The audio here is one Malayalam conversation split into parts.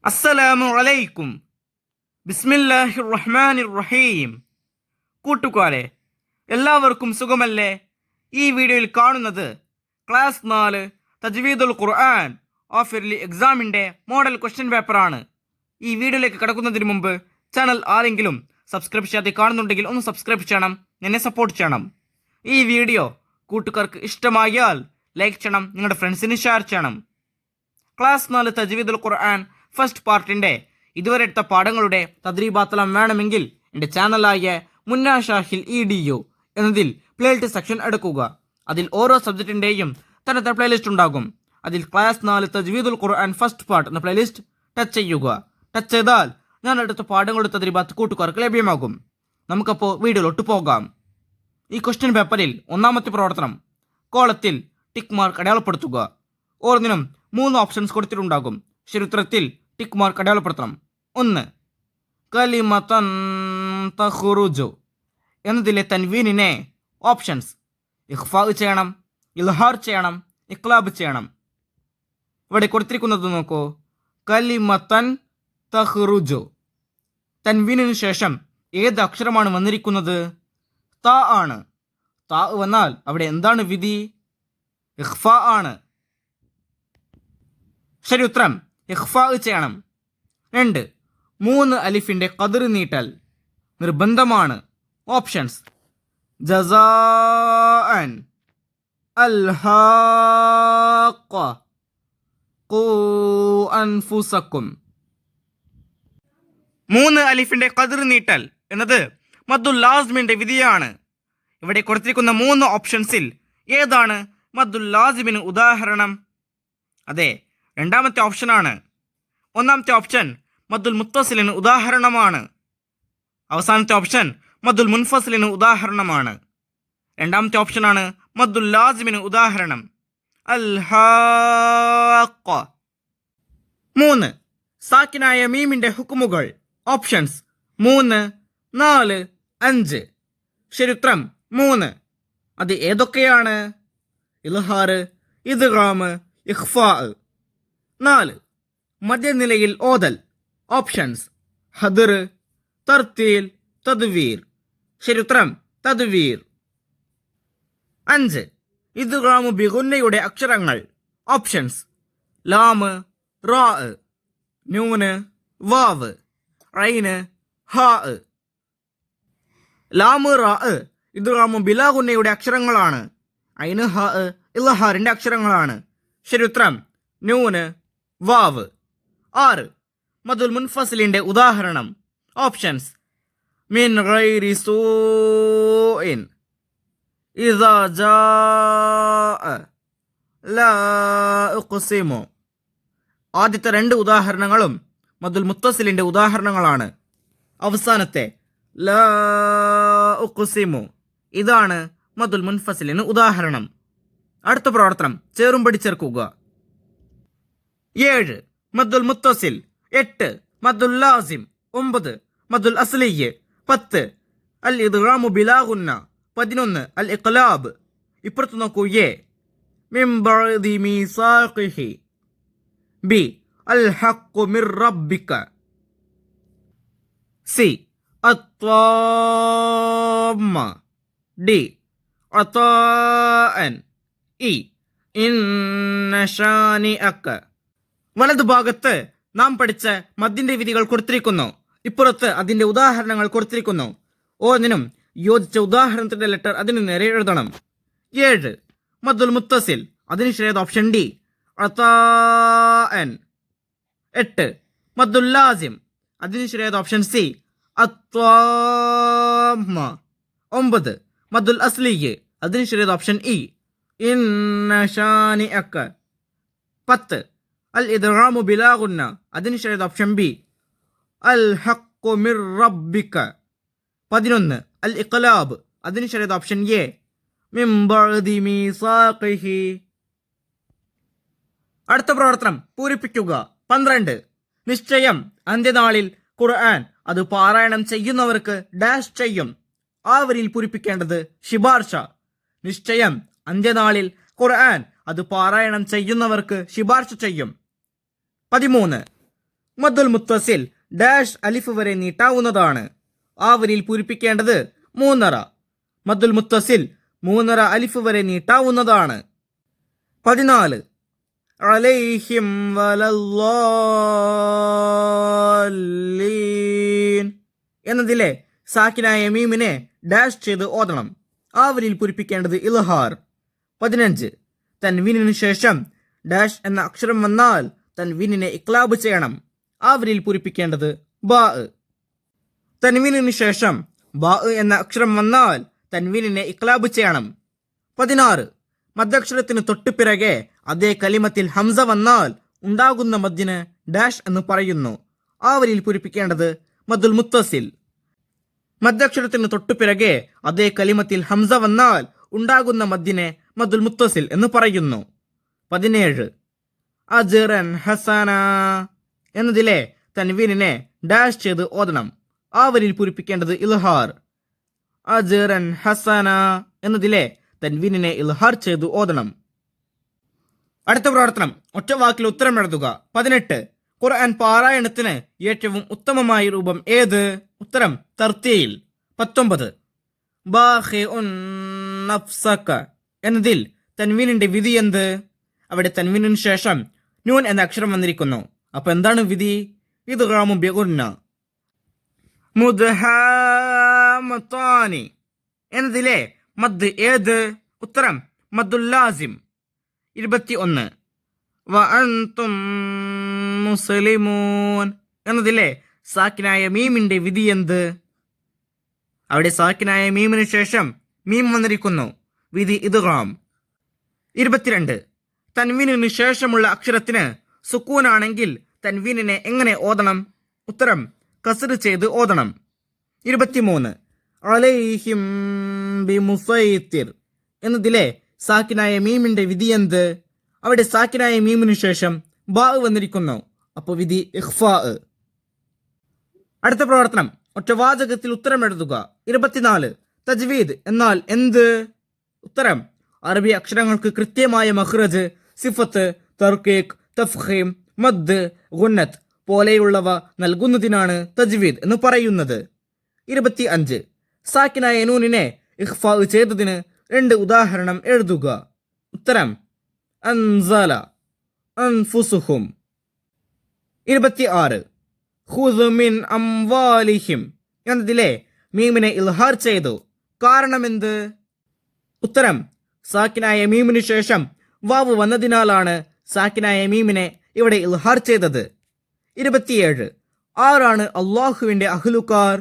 അസ്സലാമു അലൈക്കും. ബിസ്മില്ലാഹിർ റഹ്മാനിർ റഹീം. കൂട്ടുകാരെ, എല്ലാവർക്കും സുഖമല്ലേ? ഈ വീഡിയോയിൽ കാണുന്നത് ക്ലാസ് 4 തജ്വീദുൽ ഖുർആൻ ഓഫർലി എക്സാമിൻ്റെ മോഡൽ ക്വസ്റ്റ്യൻ പേപ്പറാണ്. ഈ വീഡിയോയിലേക്ക് കടക്കുന്നതിന് മുമ്പ് ചാനൽ ആരെങ്കിലും സബ്സ്ക്രൈബ് ചെയ്യാതെ കാണുന്നുണ്ടെങ്കിൽ ഒന്ന് സബ്സ്ക്രൈബ് ചെയ്യണം, എന്നെ സപ്പോർട്ട് ചെയ്യണം. ഈ വീഡിയോ കൂട്ടുകാർക്ക് ഇഷ്ടമായാൽ ലൈക്ക് ചെയ്യണം, നിങ്ങളുടെ ഫ്രണ്ട്സിന് ഷെയർ ചെയ്യണം. ക്ലാസ് 4 തജ്വീദുൽ ഖുർആൻ ഫസ്റ്റ് പാർട്ടിൻ്റെ ഇതുവരെ എടുത്ത പാഠങ്ങളുടെ തദ്രീബാത്തലം വേണമെങ്കിൽ എൻ്റെ ചാനലായ മുന്ന ഷാഹിൽ EDU എന്നതിൽ പ്ലേലിസ്റ്റ് സെക്ഷൻ എടുക്കുക. അതിൽ ഓരോ സബ്ജക്റ്റിൻ്റെയും തനത്തെ പ്ലേലിസ്റ്റ് ഉണ്ടാകും. അതിൽ ക്ലാസ് 4 തജ്വീദുൽ ഖുർആൻ ഫസ്റ്റ് പാർട്ട് എന്ന പ്ലേലിസ്റ്റ് ടച്ച് ചെയ്യുക. ടച്ച് ചെയ്താൽ ഞാൻ എടുത്ത പാഠങ്ങളുടെ തദ്രീബാത്ത് കൂട്ടുകാർക്ക് ലഭ്യമാകും. നമുക്കപ്പോൾ വീഡിയോയിലോട്ട് പോകാം. ഈ ക്വസ്റ്റ്യൻ പേപ്പറിൽ ഒന്നാമത്തെ പ്രവർത്തനം കോളത്തിൽ ടിക്ക് മാർക്ക് അടയാളപ്പെടുത്തുക. ഓരോന്നിനും 3 ഓപ്ഷൻസ് കൊടുത്തിട്ടുണ്ടാകും. ശരിയുത്തരത്തിൽ ടിക്ക് മാർക്ക് അടയാളപ്പെടുത്തണം. 1. കലിമതൻ തഖ്റുജു എന്നതിലെ തൻവീനിനെ ഓപ്ഷൻസ് ഇഖ്ഫാ ചെയ്യണം, ഇൽഹാർ ചെയ്യണം, ഇഖ്ലാബ് ചെയ്യണം. ഇവിടെ കൊടുത്തിരിക്കുന്നത് നോക്കൂ. കലിമതൻ തഖ്റുജു, തൻവീനിന് ശേഷം ഏത് അക്ഷരമാണ് വന്നിരിക്കുന്നത്? ത ആണ്. ത വന്നാൽ അവിടെ എന്താണ് വിധി? ഇഖ്ഫാ ആണ്. ശരി ഉത്തരം ഇഖ്ഫാ ചെയ്യണം. 2. 3 അലിഫിൻ്റെ ഖദർ നീട്ടൽ നിർബന്ധമാണ്. Options ജസാഅൻ, അൽഹാഖ, Khoo അൻഫുസക്കും. 3 അലിഫിൻ്റെ ഖദർ നീട്ടൽ എന്നത് മദ്ദുൽ ലാസിമിൻ്റെ വിധിയാണ്. ഇവിടെ കൊടുത്തിരിക്കുന്ന 3 ഓപ്ഷൻസിൽ ഏതാണ് മദ്ദുൽ ലാസിമിന് ഉദാഹരണം? അതെ, രണ്ടാമത്തെ ഓപ്ഷനാണ്. ഒന്നാമത്തെ ഓപ്ഷൻ മദ്ദുൽ മുത്തസിലിന് ഉദാഹരണമാണ്. അവസാനത്തെ ഓപ്ഷൻ മദ്ദുൽ മുൻഫസിലിന് ഉദാഹരണമാണ്. രണ്ടാമത്തെ ഓപ്ഷനാണ് മദ്ദുൽ ലാസിമിന് ഉദാഹരണം. അൽഹാഖ. 3 സാക്കിനായ മീമിൻ്റെ ഹുക്കുമുകൾ. ഓപ്ഷൻസ് 3, 4, 5. ശരിയുത്തരം 3. അത് ഏതൊക്കെയാണ്? ഇൽഹാർ, ഇദ്ഗാം, ഇഖ്ഫാ. 4 മധ്യനിലയിൽ ഓതൽ. ഓപ്ഷൻസ് ഹദർ, തർത്തീൽ, തദ്വീർ. ശരിയുത്തരം തദ്വീർ. 5 ഇദ്ഗാം ബിഗുന്നയുടെ അക്ഷരങ്ങൾ. ഓപ്ഷൻസ് ലാം, റാ, നൂന്, വാവ്, ഐന്, ഹാ. ലാം, റാ ഇദ്ഗാം ബിലാഗുന്നയുടെ അക്ഷരങ്ങളാണ്. ഐന്, ഹാ ഇൽഹാറിൻ്റെ അക്ഷരങ്ങളാണ്. ശരിയുത്തരം നൂന്, വാവ്. 6 മദ്ദുൽ മുൻഫസിലിൻ്റെ ഉദാഹരണം. ഓപ്ഷൻസ് മിൻ ഗൈരി സൂഇൻ, ഇദാ ജാഅ, ലാ ഉഖ്സിമു. ആദ്യത്തെ 2 ഉദാഹരണങ്ങളും മദ്ദുൽ മുത്തസിലിൻ്റെ ഉദാഹരണങ്ങളാണ്. അവസാനത്തെ ലാ ഉഖ്സിമു ഇതാണ് മദ്ദുൽ മുൻഫസിലിന് ഉദാഹരണം. അടുത്ത പ്രവർത്തനം ചേറുംപടി ചേർക്കുക. 7 മദ്ദുൽ മുത്തസിൽ. 8 മദ്ദുൽ ലാസിം. 9 മദ്ദുൽ അസ്ലി. 10 അൽ ഇദ്ഗാമു ബിലാഗുന്ന. 11 അൽ ഇഖ്ലാബ്. ഇപ്പുറത്ത് നോക്കൂ. എ മിൻ ബഅദി മീസാഖിഹി. ബി അൽ ഹഖ്ഖു മിർ റബ്ബിക. സി അത്വാമ്മ. ഡി അതാഅൻ. ഇ ഇന്ന ശാനിഅക. വലതുഭാഗത്ത് നാം പഠിച്ച മദ്ദിന്റെ വിധികൾ കൊടുത്തിരിക്കുന്നു. ഇപ്പുറത്ത് അതിന്റെ ഉദാഹരണങ്ങൾ കൊടുത്തിരിക്കുന്നു. ഓരോന്നിനും യോജിച്ച ഉദാഹരണത്തിന്റെ ലെറ്റർ അതിന് നേരെ എഴുതണം. 7 മദ്ദുൽ മുത്തസിൽ. അതിന് ശരിയായത് ഓപ്ഷൻ ഡി, അതാഅൻ. 8 മദ്ദുൽ ലാസിം. അതിന് ശരിയായത് ഓപ്ഷൻ സി, അത്വാമ്മ. 9 മദ്ദുൽ അസ്ലി. അതിന് ശരിയായത് ഓപ്ഷൻ ഇ, ഇന്ന ശാനിഅക. 10 അൽ ഇദ്ഗാമു ബിലാഗുന്ന. അതിന് ശരിയായത് ഓപ്ഷൻ ബി, അൽ ഹഖ്ഖു മിർ റബ്ബിക. 11 അൽ ഇഖ്ലാബ്. അതിന് ശരിയായത് ഓപ്ഷൻ എ, മിൻ ബഅദി മീസാഖിഹി. അടുത്ത പ്രവർത്തനം പൂരിപ്പിക്കുക. 12 നിശ്ചയം അന്ത്യനാളിൽ ഖുർആൻ അത് പാരായണം ചെയ്യുന്നവർക്ക് ഡാഷ് ചെയ്യും. ആ വരിയിൽ പൂരിപ്പിക്കേണ്ടത് ശിപാർശ. നിശ്ചയം അന്ത്യനാളിൽ ഖുർആൻ അത് പാരായണം ചെയ്യുന്നവർക്ക് ശിപാർശ ചെയ്യും. 13 മദ്ദുൽ മുത്തസിൽ ഡാഷ് അലിഫ് വരെ നീട്ടാവുന്നതാണ്. ആ വരിയിൽ പൂരിപ്പിക്കേണ്ടത് 3 മദ്ദുൽ മുത്തസിൽ 3 അലിഫ് വരെ നീട്ടാവുന്നതാണ്. 14 അലൈഹിം വലല്ലാലീൻ എന്നതിലെ സാക്കിനായ മീമിനെ ഡാഷ് ചെയ്ത് ഓതണം. ആ വരിയിൽ പൂരിപ്പിക്കേണ്ടത് ഇൽഹാർ. 15 തൻവീനിനു ശേഷം ഡാഷ് എന്ന അക്ഷരം വന്നാൽ തൻവീനിനെ ഇക്ലാബ് ചെയ്യണം. ആ വരിയിൽ പൂരിപ്പിക്കേണ്ടത് ബാ. തൻവീനിനു ശേഷം ബാ എന്ന അക്ഷരം വന്നാൽ തൻവീനിനെ ഇക്ലാബ് ചെയ്യണം. 16 മദ്ദക്ഷരത്തിന് തൊട്ടുപിറകെ അതേ കലിമത്തിൽ ഹംസ വന്നാൽ ഉണ്ടാകുന്ന മദ്ദിന് ഡാഷ് എന്ന് പറയുന്നു. ആ വരിയിൽ പൂരിപ്പിക്കേണ്ടത് മദ്ദുൽ മുത്തസിൽ. മദ്ദക്ഷരത്തിന് തൊട്ടുപിറകെ അതേ കലിമത്തിൽ ഹംസ വന്നാൽ ഉണ്ടാകുന്ന മദ്ദിനെ മദ്ദുൽ മുത്തസിൽ എന്ന് പറയുന്നു. 17 അജ്റൻ ഹസന എന്നതിലെ തൻവീനിനെ ഡാഷ് ചെയ്ത് ഓതണം. ആ വരിയിൽ പൂരിപ്പിക്കേണ്ടത് ഇൽഹാർ. അജ്റൻ ഹസന എന്നതിലെ തൻവീനിനെ ഇൽഹാർ ചെയ്ത് ഓതണം. അടുത്ത പ്രവർത്തനം ഒറ്റ വാക്കിൽ ഉത്തരം എഴുതുക. 18 ഖുർആൻ പാരായണത്തിന് ഏറ്റവും ഉത്തമമായ രൂപം ഏത്? ഉത്തരം തർത്തീൽ. 19 ബാഖിഉൻ നഫ്സക എന്നതിൽ തൻവീനിന്റെ വിധി എന്ത്? അവിടെ തൻവീനിന് ശേഷം നൂൻ എന്ന അക്ഷരം വന്നിരിക്കുന്നു. അപ്പൊ എന്താണ് വിധി? ഇദ്ഗാമു ബിഗുന്ന. മുദ്ഹാമതാനി എന്നതിലെ മദ് ഏത്? ഉത്തരം മദ്ദുൽ ലാസിം. 21 വഅൻതും മുസ്ലിമൂൻ എന്നതിലെ സാക്കിനായ മീമിന്റെ വിധി എന്ത്? അവിടെ സാക്കിനായ മീമിന് ശേഷം മീം വന്നിരിക്കുന്നു. വിധി ഇദ്ഗാം. 22 തൻവീനിന് ശേഷമുള്ള അക്ഷരത്തിന് സുക്കൂനാണെങ്കിൽ തൻവീനിനെ എങ്ങനെ ഓതണം? ഉത്തരം കസ്ർ ചെയ്ത് ഓതണം. 23 അലൈഹിം ബിമുസൈത്തിർ എന്നതിലെ സാക്കിനായ മീമിന്റെ വിധി എന്ത്? അവിടെ സാക്കിനായ മീമിനു ശേഷം ബാ വന്നിരിക്കുന്നു. അപ്പോൾ വിധി ഇഖ്ഫാ. അടുത്ത പ്രവർത്തനം ഒറ്റവാചകത്തിൽ ഉത്തരം എഴുതുക. 24 തജ്വീദ് എന്നാൽ എന്ത്? ഉത്തരം അറബി അക്ഷരങ്ങൾക്ക് കൃത്യമായ മഖ്റജ്, സിഫത്ത്, തർക്കീഖ്, തഫ്ഖീം, മദ്, ഗുന്നത്ത് പോലെയുള്ളവ നൽകുന്നതിനാണ് തജ്വീദ് എന്ന് പറയുന്നത്. 25 സാക്കിനായ നൂനിനെ ഇഖ്ഫാ ചെയ്തതിന് 2 ഉദാഹരണം എഴുതുക. ഉത്തരം അൻസല, അൻഫുസുഹും. 26 ഖുദ് മിൻ അംവാലിഹിം എന്നതിലെ മീമിനെ ഇൽഹാർ ചെയ്തു. കാരണമെന്ത്? ഉത്തരം സാക്കിനായ മീമിനു ശേഷം വാവ് വന്നതിനാലാണ് സാക്കിനായ മീമിനെ ഇവിടെ ഇൽഹാർ ചെയ്തത്. 27 ആരാണ് അള്ളാഹുവിന്റെ അഹ്ലുക്കാർ?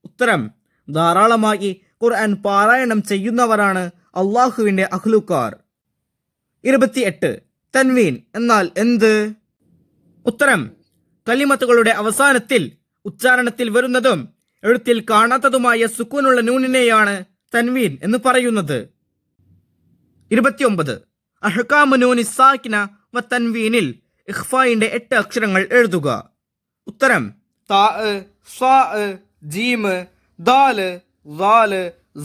ഉത്തരം ധാരാളമായി ഖുർആൻ പാരായണം ചെയ്യുന്നവരാണ് അള്ളാഹുവിന്റെ അഹ്ലുക്കാർ. 28 തൻവീൻ എന്നാൽ എന്ത്? ഉത്തരം കലിമത്തുകളുടെ അവസാനത്തിൽ ഉച്ചാരണത്തിൽ വരുന്നതും എഴുത്തിൽ കാണാത്തതുമായ സുക്കൂനുള്ള നൂനിനെയാണ് തൻവീൻ എന്ന് പറയുന്നത്. 29 അഹ്കാമു നൂനി സാക്കിന വ തൻവീനിൽ ഇഖ്ഫായിന്റെ 8 അക്ഷരങ്ങൾ എഴുതുക. ഉത്തരം താ, സാ, ജീം, ദാൽ, ദാൽ,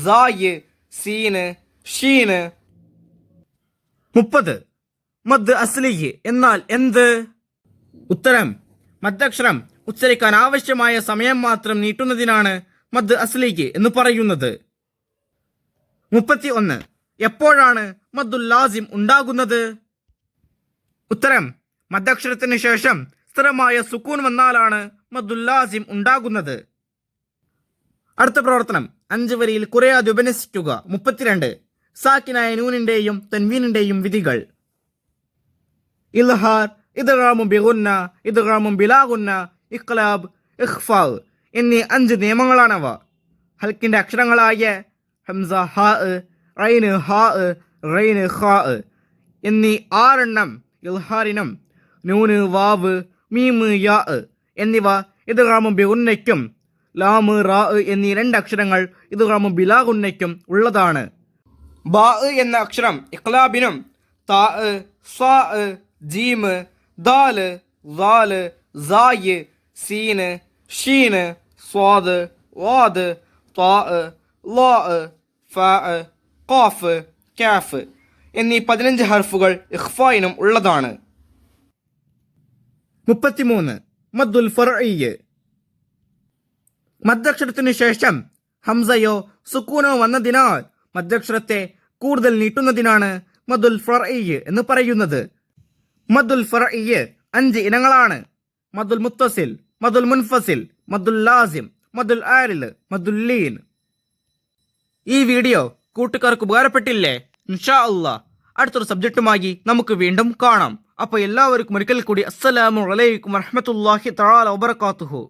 സായ്, സീൻ, ഷീൻ. 30 മദ് അസ്ലി എന്നാൽ എന്ത്? ഉത്തരം മദ്ദക്ഷരം ഉച്ചരിക്കാൻ ആവശ്യമായ സമയം മാത്രം നീട്ടുന്നതിനാണ് മദ് അസ്ലി എന്ന് പറയുന്നത്. 31 എപ്പോഴാണ് മദ്ദുൽ ലാസിം ഉണ്ടാകുന്നത്? ഉത്തരം മദ്ദക്ഷരത്തിന് ശേഷം സ്ഥിരമായ സുക്കൂൻ വന്നാലാണ് മദ്ദുൽ ലാസിം ഉണ്ടാകുന്നത്. അടുത്ത പ്രവർത്തനം 5 വരിയിൽ കുറയാതെ ഉപനസിക്കുക. 32 സാക്കിനായ നൂനിന്റെയും തൻവീനിന്റെയും വിധികൾ. ഇൽഹാർ, ഇദ്ഗാമു ബിഗുന്ന, ഇദ്ഗാമു ബിലാ ഗുന്ന, ഇഖ്ലാബ്, ഇഖ്ഫാ എന്നീ 5 നിയമങ്ങളാണവ. ഹൽക്കിന്റെ അക്ഷരങ്ങളായ ഹംസ, ഹാ, ഐന്, ഹാ, റൈന്, ഖാ എന്നീ 6 എണ്ണം ഇൽഹാറിനും നൂന്, വാവ്, മീമ്, യാ എന്നിവ ഇദ്ഗാമു ബിഗുന്നയ്ക്കും ലാമ്, റാ എന്നീ 2 അക്ഷരങ്ങൾ ഇദ്ഗാമു ബിലാ ഗുന്നയ്ക്കും ഉള്ളതാണ്. ബാ എന്ന അക്ഷരം ഇഖ്ലാബിനും താ, സാ, ജീം, ദാൽ, ദാൽ, സായ്, സീൻ, ഷീൻ, സ്വാദ്, വാദ്, താ, ലാ, ഫാ, ഖാഫ്, കാഫ് എന്നീ 15 ഹർഫുകൾ ഇഖ്ഫായിനും ഉള്ളതാണ്. 33 മദ്ദുൽ ഫർഈ. മദ്ദക്ഷരത്തിനു ശേഷം ഹംസയോ സുക്കൂനോ വന്നതിനാൽ മദ്ദക്ഷരത്തെ കൂടുതൽ നീട്ടുന്നതിനാണ് മദ്ദുൽ ഫർഈ എന്ന് പറയുന്നത്. മദ്ദുൽ ഫർഈ 5 ഇനങ്ങളാണ്: മദ്ദുൽ മുത്തസിൽ, മദ്ദുൽ മുൻഫസിൽ, മദ്ദുൽ ലാസിം, മദ്ദുൽ ആരിൽ, മദ്ദുൽ ലീൻ. ഈ വീഡിയോ കൂട്ടുകാർക്ക് ഉപകാരപ്പെട്ടില്ലേ? ഇൻഷാ അല്ലാഹ് അടുത്തൊരു സബ്ജക്റ്റുമായി നമുക്ക് വീണ്ടും കാണാം. അപ്പോൾ എല്ലാവർക്കും ഒരിക്കൽ കൂടി അസ്സലാമു അലൈക്കും വറഹ്മത്തുള്ളാഹി തആല വബറകാതുഹു.